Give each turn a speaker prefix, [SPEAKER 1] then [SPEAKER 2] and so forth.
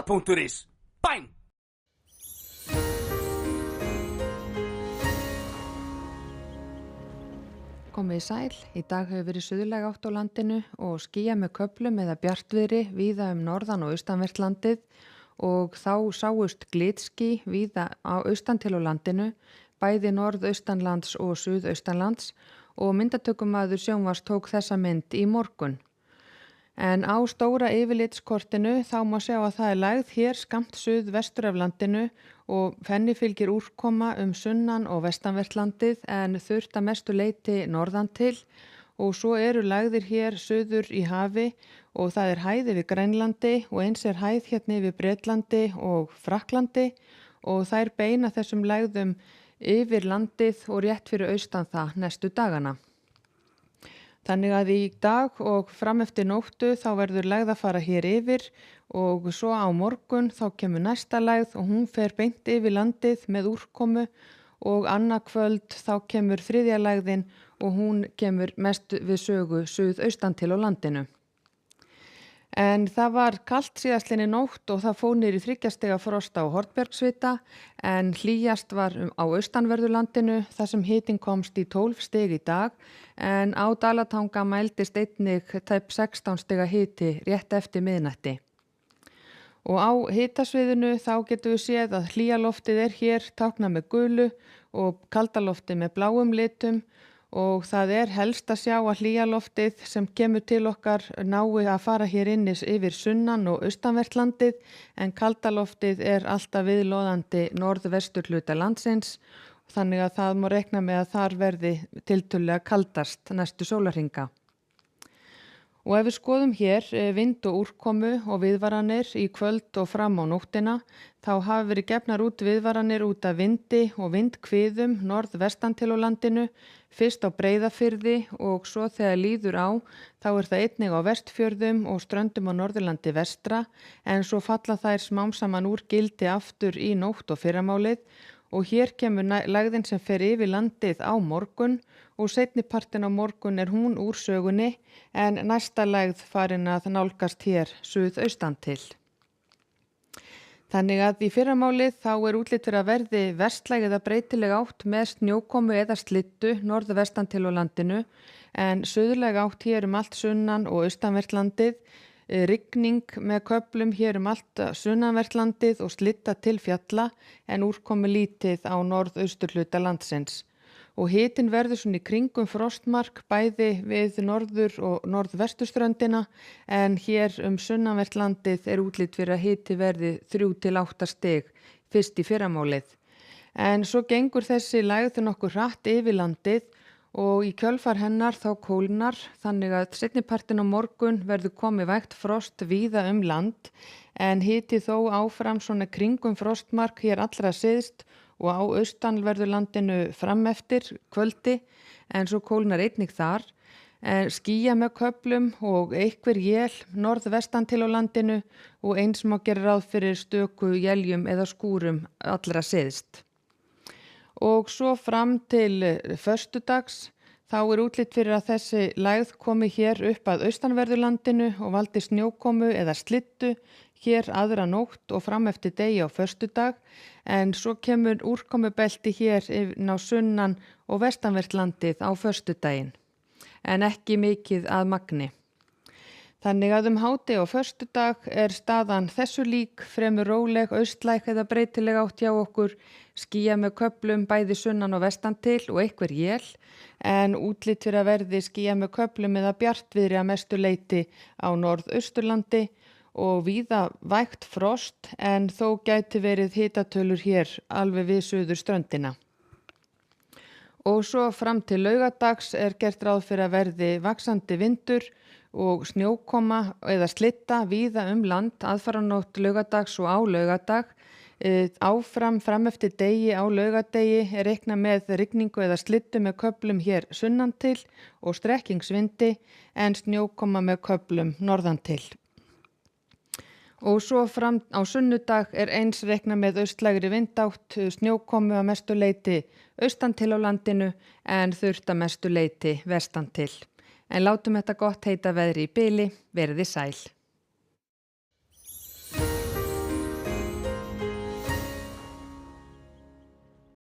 [SPEAKER 1] Frétta.is. Bang!
[SPEAKER 2] Komið í sæl. Í dag hefur verið suðlæg átt á landinu og skýjað með köflum eða bjartviðri víða norðan- og austanvert landið og þá sáust glitský víða á austan til á landinu, bæði norðaustanlands og suðaustanlands og myndatökumaður sjónvarps tók þessa mynd í morgun. En á stóra yfirlitskortinu þá má sjá að það lægð hér skammt suðvestur af landinu og henni fylgir úrkoma sunnan- og vestanvert landið en þurrt að mestu leyti norðan til og svo eru lægðir hér suður í hafi og það er hæð yfir Grænlandi og eins er hæð hérna yfir Bretlandi og Frakklandi og þær beina þessum lægðum yfir landið og rétt fyrir austan það næstu dagana. Þannig að í dag og fram eftir nóttu þá verður lægð að fara hér yfir og svo á morgun þá kemur næsta lægð og hún fer beint yfir landið með úrkomu og annað kvöld þá kemur þriðja lægðin og hún kemur mest við sögu suðaustan til á landinu. En það var kalt síðastlinni nótt og það fór niður í 3 stiga frost á Hornbergsvita en hlýjast var á austanverðu landinu þar sem hitinn komst í 12 stig í dag en á Dalatanga mældist einnig tæp 16 stiga hiti rétt eftir miðnætti. Og á hitasviðinu þá getum við séð að hlýjaloftið er hér táknað með gulu og kaldaloftið með bláum litum og það er helst að sjá að hlýjaloftið sem kemur til okkar nái að fara hér innis yfir sunnan- og austanvert landið en kaldaloftið er alltaf viðloðandi norðvesturhluta landsins þannig að það má reikna með að þar verði tiltölulega kaldast næstu sólarhringa. Og ef við skoðum hér vind og úrkomu og viðvaranir í kvöld og fram á nóttina þá hafa verið gefnar út viðvaranir út af vindi og vindhviðum norðvestan til á landinu, fyrst á Breiðafirði og svo þegar líður á þá er það einnig á Vestfjörðum og ströndum á Norðurlandi vestra en svo falla þær smám saman úr gildi aftur í nótt og fyrramálið og hér kemur lægðin sem fer yfir landið á morgun og seinnipartin á morgun er hún úr sögunni en næsta lægð farin að nálgast hér suðaustan til. Þannig að í fyrramálið þá er útlit fyrir að verði vestlæg eða breytileg átt með snjókomu eða slittu norðvestan til á landinu en suðlæg átt hér allt sunnan- og austanvert landið, rigning með köflum hér allt sunnanvert landið og slitta til fjalla en úrkomu lítið á norðausturhluta landsins. Og hitinn verður svona í kringum frostmark bæði við norður- og norðvesturströndina en hér sunnanvert landið er útlit fyrir að hiti verði 3 til 8 stig fyrst í fyrramálið. En svo gengur þessi lægð nokkuð hratt yfir landið og í kjölfar hennar þá kólnar þannig að seinnipartin á morgun verður komið vægt frost víða land en hiti þó áfram svona kringum frostmark hér allra syðst og á austanverðu landinu fram eftir kvöldi en svo kólnar einnig þar. Skýjað með köflum og einhver él norðvestan til á landinu og eins má gera ráð fyrir stöku éljum eða skúrum allra syðst. Og svo fram til föstudags þá er útlit fyrir að þessi lægð komi hér upp að austanverðu landinu og valdi snjókomu eða slittu hér aðra nótt og fram eftir degi á föstudag en svo kemur úrkomubelti hér inn á sunnan- og vestanvert landið á föstudaginn en ekki mikið að magni. Þannig að hádegi á föstudag er staðan þessu lík fremur róleg, austlæg eða breytileg átt hjá okkur, skýjað með köflum bæði sunnan og vestan til og einhver él en útlit fyrir að verði skýjað með köflum eða bjartviðri að mestu leyti á norðausturlandi og víða vægt frost en þó gæti verið hitatölur hér alveg við suðurströndina. Og svo fram til laugardags er gert ráð fyrir að verði vaxandi vindur og snjókoma eða slitta víða land aðfaranótt laugardags og á laugardag. Áfram fram eftir degi á laugardegi er reiknað með rigningu eða slittu með köflum hér sunnan til og strekkingsvindi en snjókoma með köflum norðan til. Og svo fram á sunnudag er eins reiknað með austlægri vindátt, snjókomu að mestu leyti austan til á landinu en þurrt að mestu leyti vestan til. En látum þetta gott heita veðri í bili, verið sæl.